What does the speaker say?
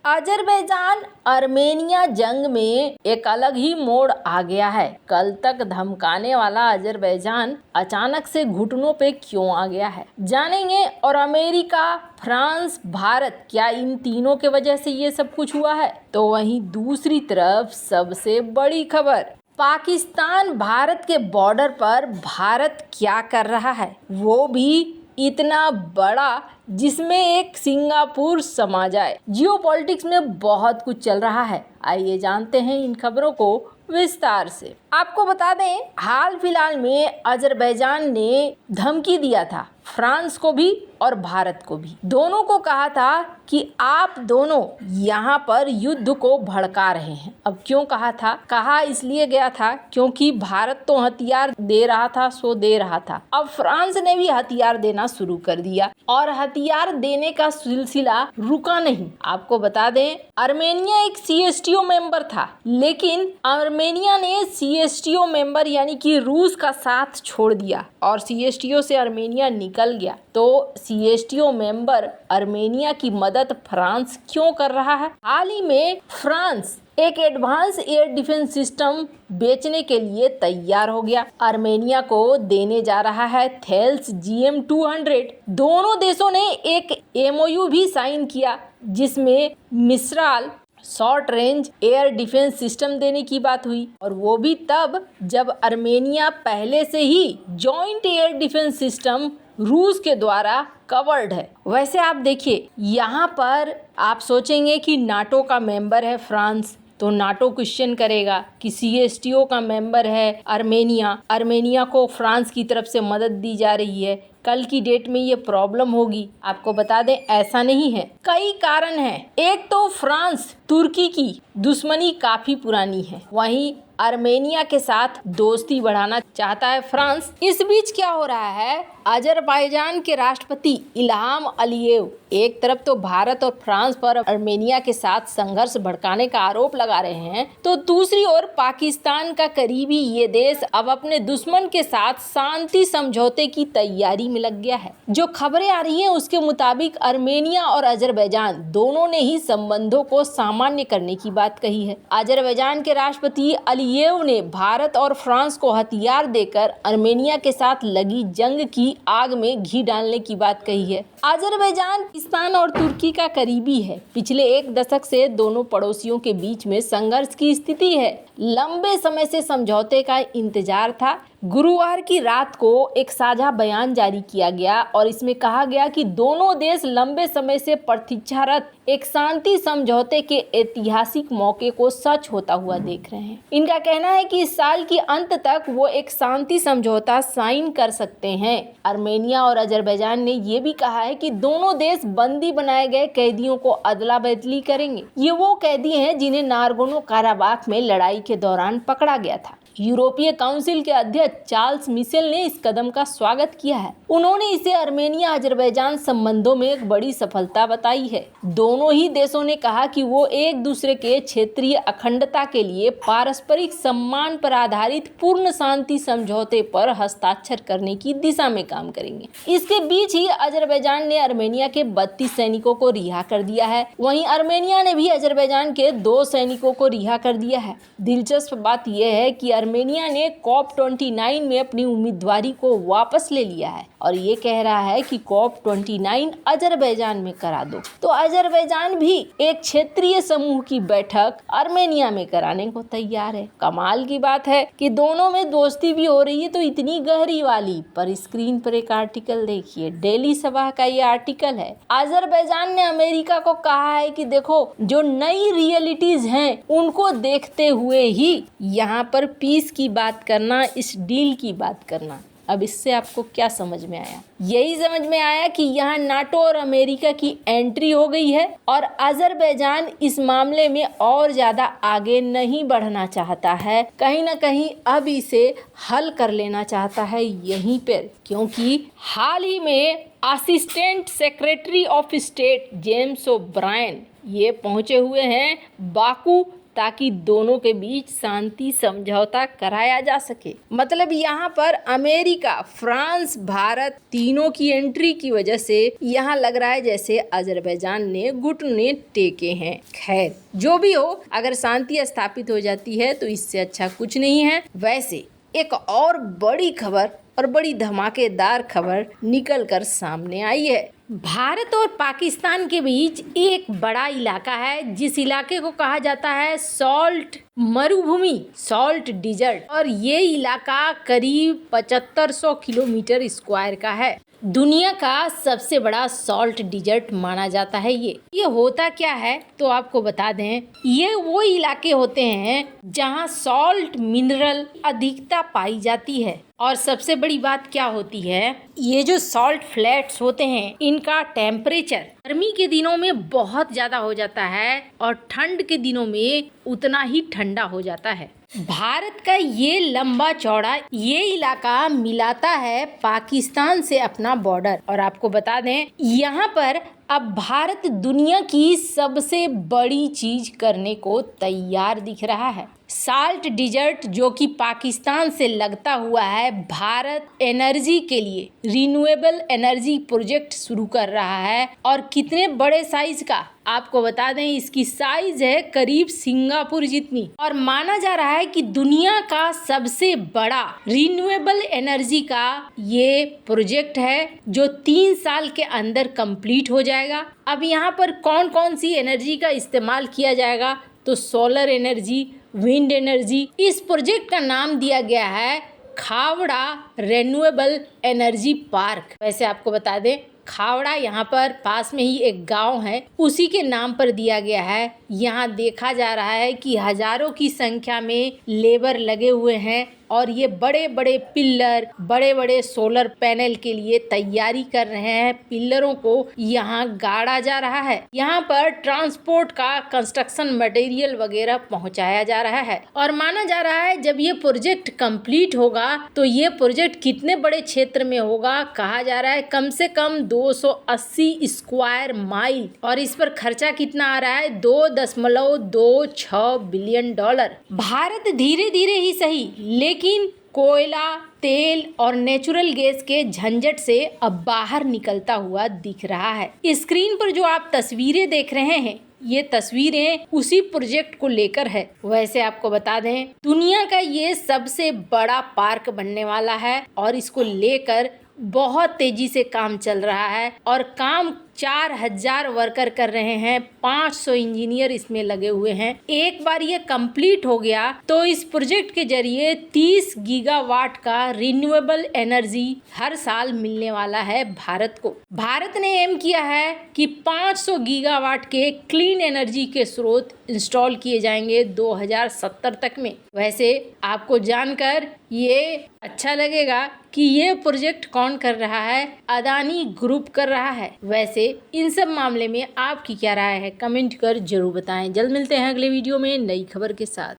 Azerbaijan Armenia जंग में एक अलग ही मोड़ आ गया है। कल तक धमकाने वाला अजरबैजान अचानक से घुटनों पे क्यों आ गया है, जानेंगे। और अमेरिका, फ्रांस, भारत, क्या इन तीनों के वजह से ये सब कुछ हुआ है? तो वहीं दूसरी तरफ सबसे बड़ी खबर, पाकिस्तान भारत के बॉर्डर पर भारत क्या कर रहा है, वो भी इतना बड़ा जिसमें एक सिंगापुर समा जाए। जियोपॉलिटिक्स में बहुत कुछ चल रहा है, आइए जानते हैं इन खबरों को विस्तार से। आपको बता दें, हाल फिलहाल में अजरबैजान ने धमकी दिया था फ्रांस को भी और भारत को भी। दोनों को कहा था कि आप दोनों यहाँ पर युद्ध को भड़का रहे हैं। अब क्यों कहा था? कहा इसलिए गया था क्योंकि भारत तो हथियार दे रहा था सो दे रहा था। अब फ्रांस ने भी हथियार देना शुरू कर दिया और हथियार देने का सिलसिला रुका नहीं। आपको बता दें, आर्मेनिया एक CSTO मेंबर था, लेकिन आर्मेनिया ने CSTO मेंबर यानी कि रूस का साथ छोड़ दिया और CSTO से आर्मेनिया निकल गया। तो CSTO मेंबर आर्मेनिया की मदद फ्रांस क्यों कर रहा है? हाल ही में फ्रांस एक एडवांस एयर डिफेंस सिस्टम बेचने के लिए तैयार हो गया। आर्मेनिया को देने जा रहा है थेल्स GM200। दोनों देशों ने एक MOU भी साइन किया जिसमें Mistral short range air defence system देने की बात हुई, और वो भी तब जब आर्मेनिया पहले से ही जॉइंट एयर डिफेंस सिस्टम रूस के द्वारा कवर्ड है। वैसे आप देखिए, यहाँ पर आप सोचेंगे कि नाटो का मेंबर है फ्रांस, तो नाटो क्वेश्चन करेगा कि CSTO का मेंबर है आर्मेनिया, आर्मेनिया को फ्रांस की तरफ से मदद दी जा रही है, कल की डेट में ये प्रॉब्लम होगी। आपको बता दें, ऐसा नहीं है, कई कारण हैं। एक तो फ्रांस तुर्की की दुश्मनी काफी पुरानी है, वहीं आर्मेनिया के साथ दोस्ती बढ़ाना चाहता है फ्रांस। इस बीच क्या हो रहा है, अजरबैजान के राष्ट्रपति इल्हाम अलीयेव एक तरफ तो भारत और फ्रांस पर आर्मेनिया के साथ संघर्ष भड़काने का आरोप लगा रहे हैं, तो दूसरी ओर पाकिस्तान का करीबी ये देश अब अपने दुश्मन के साथ शांति समझौते की तैयारी में लग गया है। जो खबरें आ रही हैं उसके मुताबिक आर्मेनिया और अजरबैजान दोनों ने ही संबंधों को सामान्य करने की बात कही है। अजरबैजान के राष्ट्रपति अलीयेव ने भारत और फ्रांस को हथियार देकर आर्मेनिया के साथ लगी जंग की आग में घी डालने की बात कही है। अजरबैजान पाकिस्तान और तुर्की का करीबी है। पिछले एक दशक से दोनों पड़ोसियों के बीच में संघर्ष की स्थिति है। लंबे समय से समझौते का इंतजार था। गुरुवार की रात को एक साझा बयान जारी किया गया और इसमें कहा गया कि दोनों देश लंबे समय से प्रतीक्षारत एक शांति समझौते के ऐतिहासिक मौके को सच होता हुआ देख रहे हैं। इनका कहना है कि इस साल के अंत तक वो एक शांति समझौता साइन कर सकते हैं। आर्मेनिया और अजरबैजान ने ये भी कहा है कि दोनों देश बंदी बनाए गए कैदियों को अदला बदली करेंगे। ये वो कैदी हैं जिन्हें नागोर्नो काराबाख में लड़ाई के दौरान पकड़ा गया था। यूरोपीय काउंसिल के अध्यक्ष चार्ल्स मिशेल ने इस कदम का स्वागत किया है। उन्होंने इसे आर्मेनिया अजरबैजान संबंधों में एक बड़ी सफलता बताई है। दोनों ही देशों ने कहा कि वो एक दूसरे के क्षेत्रीय अखंडता के लिए पारस्परिक सम्मान पर आधारित पूर्ण शांति समझौते पर हस्ताक्षर करने की दिशा में काम करेंगे। इसके बीच ही अजरबैजान ने आर्मेनिया के 32 सैनिकों को रिहा कर दिया है। वहीं आर्मेनिया ने भी अजरबैजान के 2 सैनिकों को रिहा कर दिया है। दिलचस्प बात यह है कि आर्मेनिया ने COP29 में अपनी उम्मीदवारी को वापस ले लिया है और ये कह रहा है कि COP29 अजरबैजान में करा दो। तो अजरबैजान भी एक क्षेत्रीय समूह की बैठक आर्मेनिया में कराने को तैयार है। कमाल की बात है कि दोनों में दोस्ती भी हो रही है, तो इतनी गहरी वाली। पर स्क्रीन पर एक आर्टिकल देखिए, डेली सभा का ये आर्टिकल है। अजरबैजान ने अमेरिका को कहा है कि देखो, जो नई रियलिटीज हैं उनको देखते हुए ही यहाँ पर पीस की बात करना, इस डील की बात करना। अब इससे आपको क्या समझ में आया? यही समझ में आया कि यहाँ नाटो और अमेरिका की एंट्री हो गई है और अजरबैजान इस मामले में और ज़्यादा आगे नहीं बढ़ना चाहता है। कहीं ना कहीं अब इसे हल कर लेना चाहता है यहीं पर, क्योंकि हाल ही में assistant secretary of state James O'Brien ये पहुंचे हुए हैं बाकू ताकि दोनों के बीच शांति समझौता कराया जा सके। मतलब यहाँ पर अमेरिका, फ्रांस, भारत तीनों की एंट्री की वजह से यहाँ लग रहा है जैसे अजरबैजान ने घुटने टेके हैं। खैर जो भी हो, अगर शांति स्थापित हो जाती है तो इससे अच्छा कुछ नहीं है। वैसे एक और बड़ी खबर और बड़ी धमाकेदार खबर निकल कर सामने आई है। भारत और पाकिस्तान के बीच एक बड़ा इलाका है जिस इलाके को कहा जाता है सॉल्ट मरुभूमि, सॉल्ट डिजर्ट, और ये इलाका करीब 7500 किलोमीटर स्क्वायर का है। दुनिया का सबसे बड़ा सॉल्ट डिजर्ट माना जाता है। ये होता क्या है तो आपको बता दें, ये वो इलाके होते हैं जहां सॉल्ट मिनरल अधिकता पाई जाती है। और सबसे बड़ी बात क्या होती है, ये जो सॉल्ट फ्लैट्स होते हैं इनका टेम्परेचर गर्मी के दिनों में बहुत ज़्यादा हो जाता है और ठंड के दिनों में उतना ही ठंडा हो जाता है। भारत का ये लंबा चौड़ा ये इलाका मिलाता है पाकिस्तान से अपना बॉर्डर। और आपको बता दें, यहाँ पर अब भारत दुनिया की सबसे बड़ी चीज करने को तैयार दिख रहा है। साल्ट डिजर्ट जो कि पाकिस्तान से लगता हुआ है, भारत एनर्जी के लिए रिन्यूएबल एनर्जी प्रोजेक्ट शुरू कर रहा है। और कितने बड़े साइज का आपको बता दें, इसकी साइज है करीब सिंगापुर जितनी। और माना जा रहा है कि दुनिया का सबसे बड़ा रिन्यूएबल एनर्जी का ये प्रोजेक्ट है जो 3 साल के अंदर कंप्लीट हो जाएगा। अब यहाँ पर कौन कौन सी एनर्जी का इस्तेमाल किया जाएगा तो सोलर एनर्जी, विंड एनर्जी। इस प्रोजेक्ट का नाम दिया गया है खावड़ा रिन्यूएबल एनर्जी पार्क। वैसे आपको बता दें, खावड़ा यहाँ पर पास में ही एक गांव है, उसी के नाम पर दिया गया है। यहाँ देखा जा रहा है कि हजारों की संख्या में लेबर लगे हुए हैं और ये बड़े बड़े पिल्लर, बड़े बड़े सोलर पैनल के लिए तैयारी कर रहे हैं। पिल्लरों को यहाँ गाड़ा जा रहा है। यहाँ पर ट्रांसपोर्ट का कंस्ट्रक्शन मटेरियल वगैरह पहुँचाया जा रहा है। और माना जा रहा है जब ये प्रोजेक्ट कंप्लीट होगा तो ये प्रोजेक्ट कितने बड़े क्षेत्र में होगा, कहा जा रहा है कम से कम 280 स्क्वायर माइल। और इस पर खर्चा कितना आ रहा है, $2.26 बिलियन। भारत धीरे धीरे ही सही लेकिन कोयला, तेल और नेचुरल गैस के झंझट से अब बाहर निकलता हुआ दिख रहा है। स्क्रीन पर जो आप तस्वीरें देख रहे हैं, ये तस्वीरें उसी प्रोजेक्ट को लेकर है। वैसे आपको बता दें, दुनिया का ये सबसे बड़ा पार्क बनने वाला है और इसको लेकर बहुत तेजी से काम चल रहा है। और काम 4000 वर्कर कर रहे हैं, 500 इंजीनियर इसमें लगे हुए हैं। एक बार ये कंप्लीट हो गया तो इस प्रोजेक्ट के जरिए 30 गीगावाट का रिन्यूएबल एनर्जी हर साल मिलने वाला है भारत को। भारत ने एम किया है कि 500 गीगावाट के क्लीन एनर्जी के स्रोत इंस्टॉल किए जाएंगे 2070 तक में। वैसे आपको जानकर ये अच्छा लगेगा कि ये प्रोजेक्ट कौन कर रहा है, अदानी ग्रुप कर रहा है। वैसे इन सब मामले में आपकी क्या राय है, कमेंट कर जरूर बताएं। जल्द मिलते हैं अगले वीडियो में नई खबर के साथ।